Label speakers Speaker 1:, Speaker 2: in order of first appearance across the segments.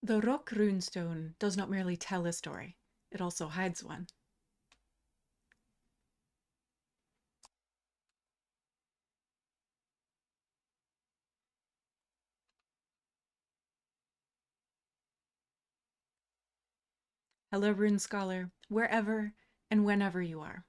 Speaker 1: The Rök Runestone does not merely tell a story, it also hides one. Hello, Rune Scholar, wherever and whenever you are.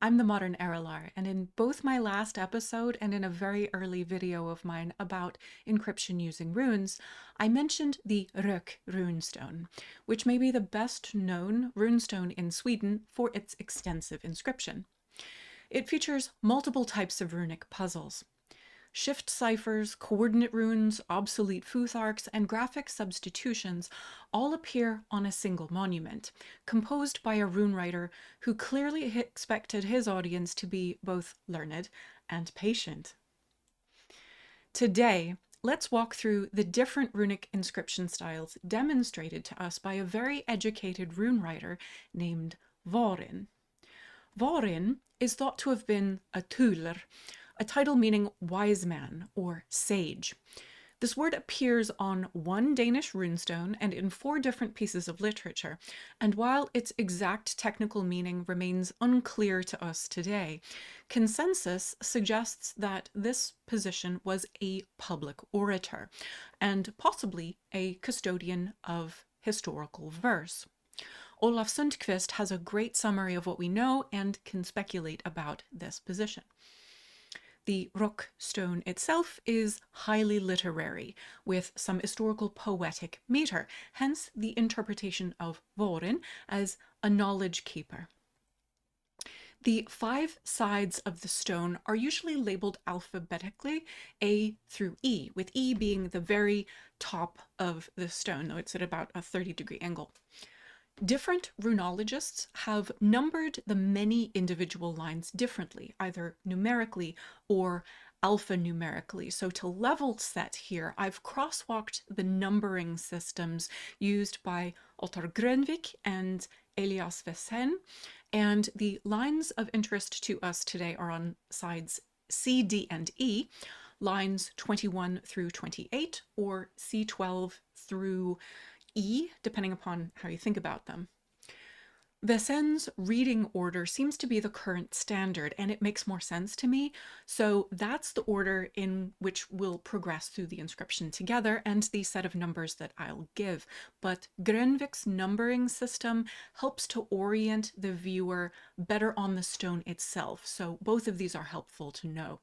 Speaker 1: I'm the modern Erilar, and in both my last episode and in a very early video of mine about encryption using runes, I mentioned the Rök Runestone, which may be the best known runestone in Sweden for its extensive inscription. It features multiple types of runic puzzles. Shift ciphers, coordinate runes, obsolete futharks, and graphic substitutions all appear on a single monument, composed by a rune writer who clearly expected his audience to be both learned and patient. Today, let's walk through the different runic inscription styles demonstrated to us by a very educated rune writer named Varinn. Varinn is thought to have been a þulr, a title meaning wise man or sage. This word appears on one Danish runestone and in 4 different pieces of literature, and while its exact technical meaning remains unclear to us today, consensus suggests that this position was a public orator, and possibly a custodian of historical verse. Olaf Sundqvist has a great summary of what we know and can speculate about this position. The Rök stone itself is highly literary, with some historical poetic meter, hence the interpretation of Varinn as a knowledge keeper. The 5 sides of the stone are usually labeled alphabetically A through E, with E being the very top of the stone, though it's at about a 30-degree angle. Different runologists have numbered the many individual lines differently, either numerically or alphanumerically. So to level set here, I've crosswalked the numbering systems used by Ottar Grönvik and Elias Varinn, and the lines of interest to us today are on sides C, D, and E, lines 21 through 28, or C12 through E, depending upon how you think about them. Varinn's reading order seems to be the current standard, and it makes more sense to me. So that's the order in which we'll progress through the inscription together and the set of numbers that I'll give. But Grönvik's numbering system helps to orient the viewer better on the stone itself. So both of these are helpful to know.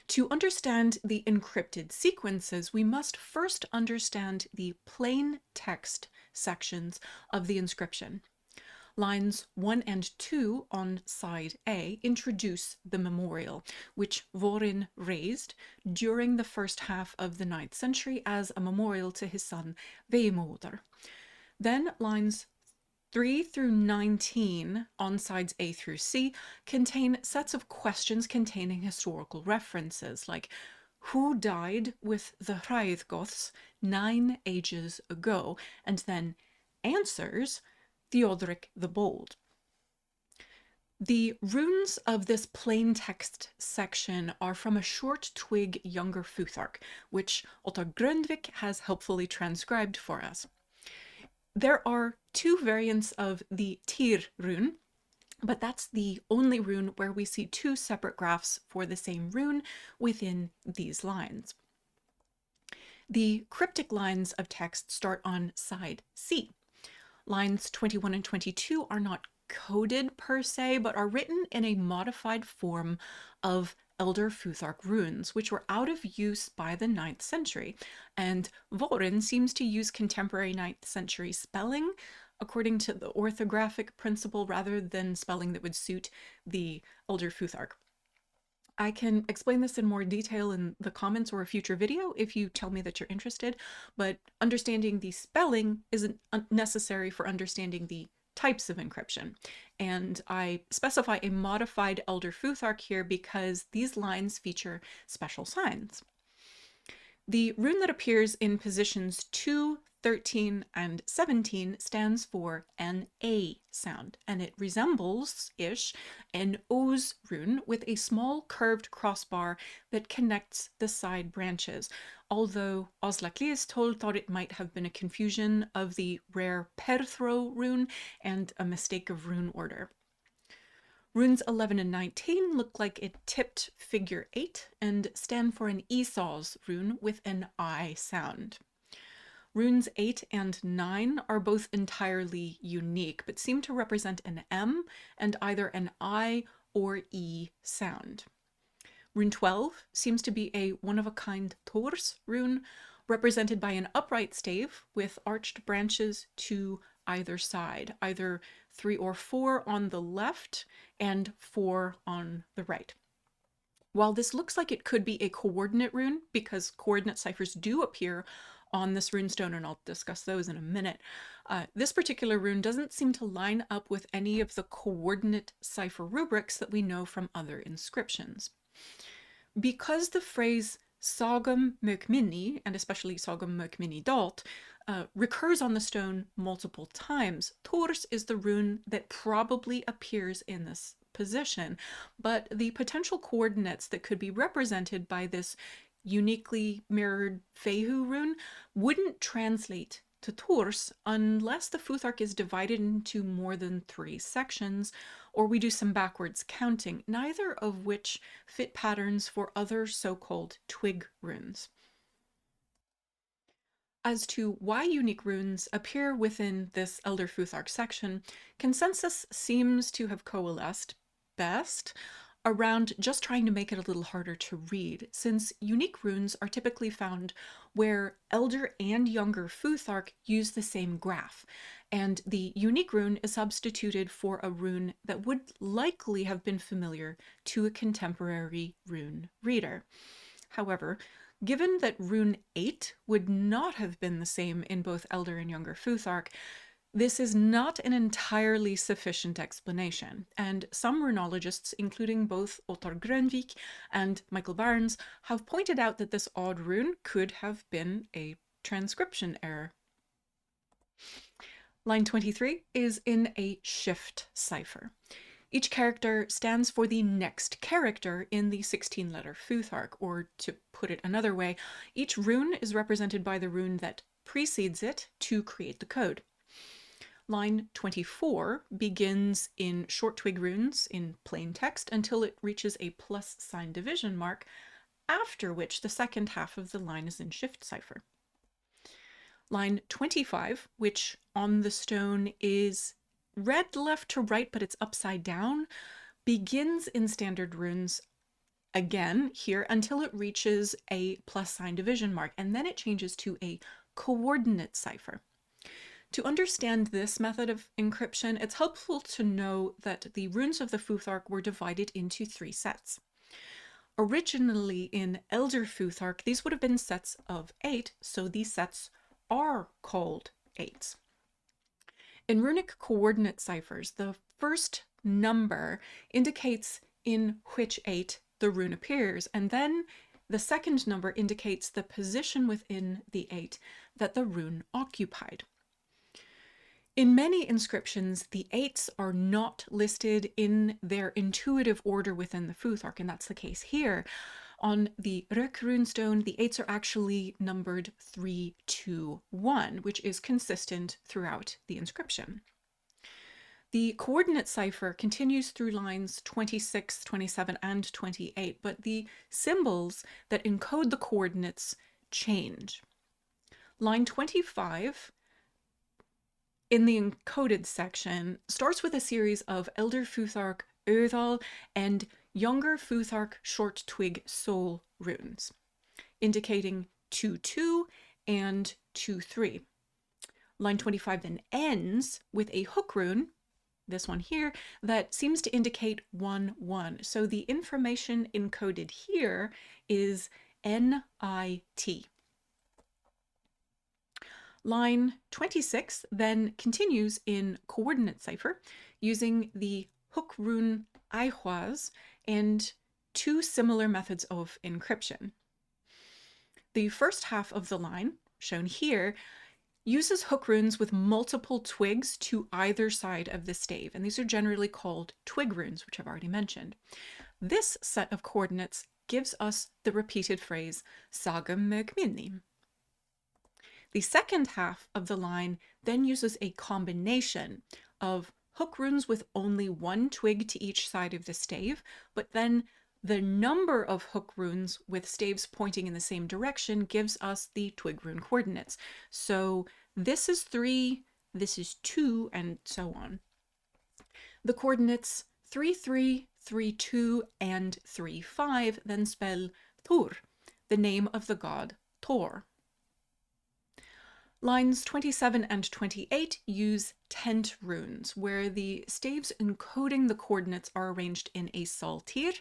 Speaker 1: To understand the encrypted sequences, we must first understand the plain text sections of the inscription. Lines 1 and 2 on side A introduce the memorial, which Varinn raised during the first half of the 9th century as a memorial to his son Veimoder. Then lines 3 through 19 on sides A through C contain sets of questions containing historical references, like who died with the Hræðgoths 9 ages ago, and then answers Theodoric the Bold. The runes of this plain text section are from a short-twig Younger Futhark, which Ottar Grönvik has helpfully transcribed for us. There are 2 variants of the þulr rune, but that's the only rune where we see 2 separate graphs for the same rune within these lines. The cryptic lines of text start on side C. Lines 21 and 22 are not coded per se, but are written in a modified form of Elder Futhark runes, which were out of use by the 9th century, and Varinn seems to use contemporary 9th century spelling according to the orthographic principle rather than spelling that would suit the Elder Futhark. I can explain this in more detail in the comments or a future video if you tell me that you're interested, but understanding the spelling isn't necessary for understanding the types of encryption. And I specify a modified Elder Futhark here because these lines feature special signs. The rune that appears in positions 2 13, and 17 stands for an A sound, and it resembles-ish an O's rune with a small curved crossbar that connects the side branches, although Oslakliestol thought it might have been a confusion of the rare Perthro rune and a mistake of rune order. Runes 11 and 19 look like a tipped figure 8 and stand for an Esau's rune with an I sound. Runes 8 and 9 are both entirely unique, but seem to represent an M and either an I or E sound. Rune 12 seems to be a one-of-a-kind þulr rune, represented by an upright stave with arched branches to either side, either 3 or 4 on the left and 4 on the right. While this looks like it could be a coordinate rune, because coordinate ciphers do appear on this runestone, and I'll discuss those in a minute, this particular rune doesn't seem to line up with any of the coordinate cipher rubrics that we know from other inscriptions. Because the phrase sagum mökminni, and especially sagum mökminni dot, recurs on the stone multiple times, þulr is the rune that probably appears in this position, but the potential coordinates that could be represented by this uniquely mirrored fehu rune wouldn't translate to þulr unless the Futhark is divided into more than 3 sections, or we do some backwards counting, neither of which fit patterns for other so-called twig runes. As to why unique runes appear within this Elder Futhark section, consensus seems to have coalesced best around just trying to make it a little harder to read, since unique runes are typically found where Elder and Younger Futhark use the same graph, and the unique rune is substituted for a rune that would likely have been familiar to a contemporary rune reader. However, given that rune 8 would not have been the same in both Elder and Younger Futhark, this is not an entirely sufficient explanation, and some runologists, including both Ottar Grönvik and Michael Barnes, have pointed out that this odd rune could have been a transcription error. Line 23 is in a shift cipher. Each character stands for the next character in the 16-letter Futhark, or to put it another way, each rune is represented by the rune that precedes it to create the code. Line 24 begins in short-twig runes in plain text until it reaches a plus sign division mark, after which the second half of the line is in shift cipher. Line 25, which on the stone is read left to right but it's upside down, begins in standard runes again here until it reaches a plus sign division mark, and then it changes to a coordinate cipher. To understand this method of encryption, it's helpful to know that the runes of the Futhark were divided into 3 sets. Originally in Elder Futhark, these would have been sets of 8, so these sets are called 8s. In runic coordinate ciphers, the first number indicates in which 8 the rune appears, and then the second number indicates the position within the 8 that the rune occupied. In many inscriptions, the 8s are not listed in their intuitive order within the Futhark, and that's the case here. On the Rök Runestone, the 8s are actually numbered 3, 2, 1, which is consistent throughout the inscription. The coordinate cipher continues through lines 26, 27, and 28, but the symbols that encode the coordinates change. Line 25 in the encoded section starts with a series of Elder Futhark Öðal and Younger Futhark short-twig soul runes, indicating 2-2 and 2-3. Line 25 then ends with a hook rune, this one here, that seems to indicate 1-1. So the information encoded here is NIT. Line 26 then continues in coordinate cipher using the hook rune Eichwaz and 2 similar methods of encryption. The first half of the line, shown here, uses hook runes with multiple twigs to either side of the stave, and these are generally called twig runes, which I've already mentioned. This set of coordinates gives us the repeated phrase sagam meg minni. The second half of the line then uses a combination of hook runes with only one twig to each side of the stave, but then the number of hook runes with staves pointing in the same direction gives us the twig rune coordinates. So this is 3, this is 2, and so on. The coordinates 3, 3, 3, 2, and 3, 5 then spell þulr, the name of the god Thor. Lines 27 and 28 use tent runes, where the staves encoding the coordinates are arranged in a saltir,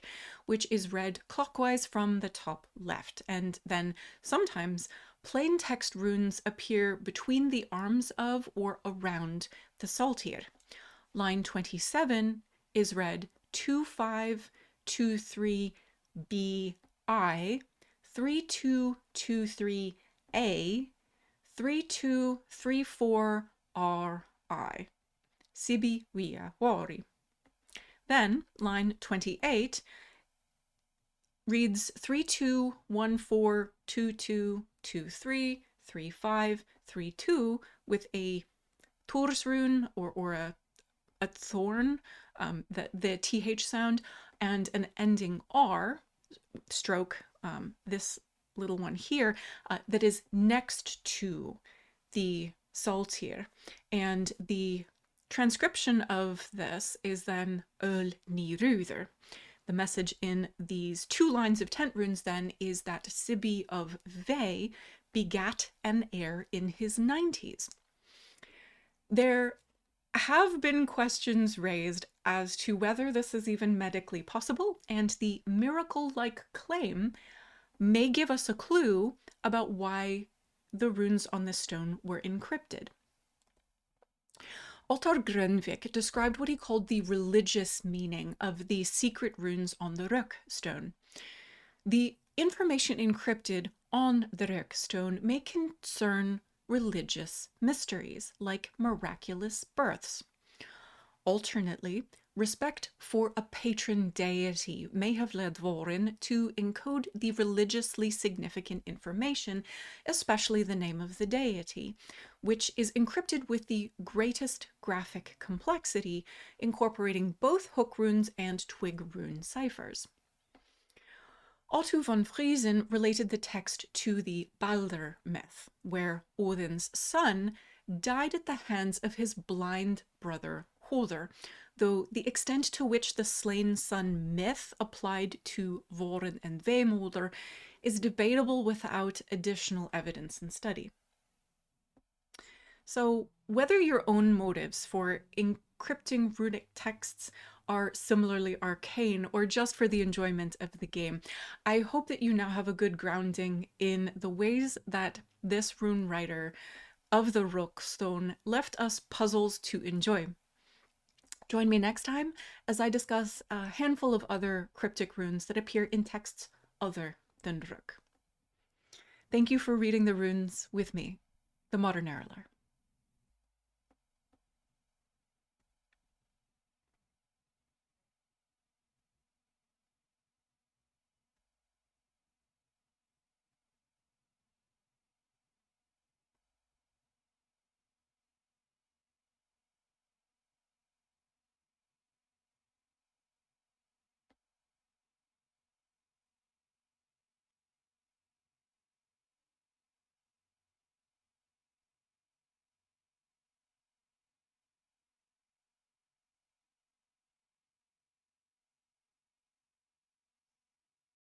Speaker 1: which is read clockwise from the top left, and then sometimes plain text runes appear between the arms of or around the saltir. Line 27 is read 2-5, 2-3 bi, 3-2, 2-3 a, 3-2, 3-4 ri. Sibi via wari. Then line 28 reads 3-2, 1-4, 2-2, 2-3, 3-5, 3-2 with a þurs rune or a thorn, the th sound, and an ending r stroke, this little one here, that is next to the saltir. And the transcription of this is then öl ni rúður. The message in these 2 lines of tent runes then is that Sibi of Ve begat an heir in his 90s. There have been questions raised as to whether this is even medically possible, and the miracle-like claim may give us a clue about why the runes on this stone were encrypted. Ottar Grönvik described what he called the religious meaning of the secret runes on the Rök stone. The information encrypted on the Rök stone may concern religious mysteries, like miraculous births. Alternately, respect for a patron deity may have led Varinn to encode the religiously significant information, especially the name of the deity, which is encrypted with the greatest graphic complexity, incorporating both hook runes and twig rune ciphers. Otto von Friesen related the text to the Balder myth, where Odin's son died at the hands of his blind brother Þulr, though the extent to which the slain son myth applied to Varinn and Vemoder is debatable without additional evidence and study. So whether your own motives for encrypting runic texts are similarly arcane or just for the enjoyment of the game, I hope that you now have a good grounding in the ways that this rune writer of the Rök stone left us puzzles to enjoy. Join me next time as I discuss a handful of other cryptic runes that appear in texts other than Rök. Thank you for reading the runes with me, the modern Erilar.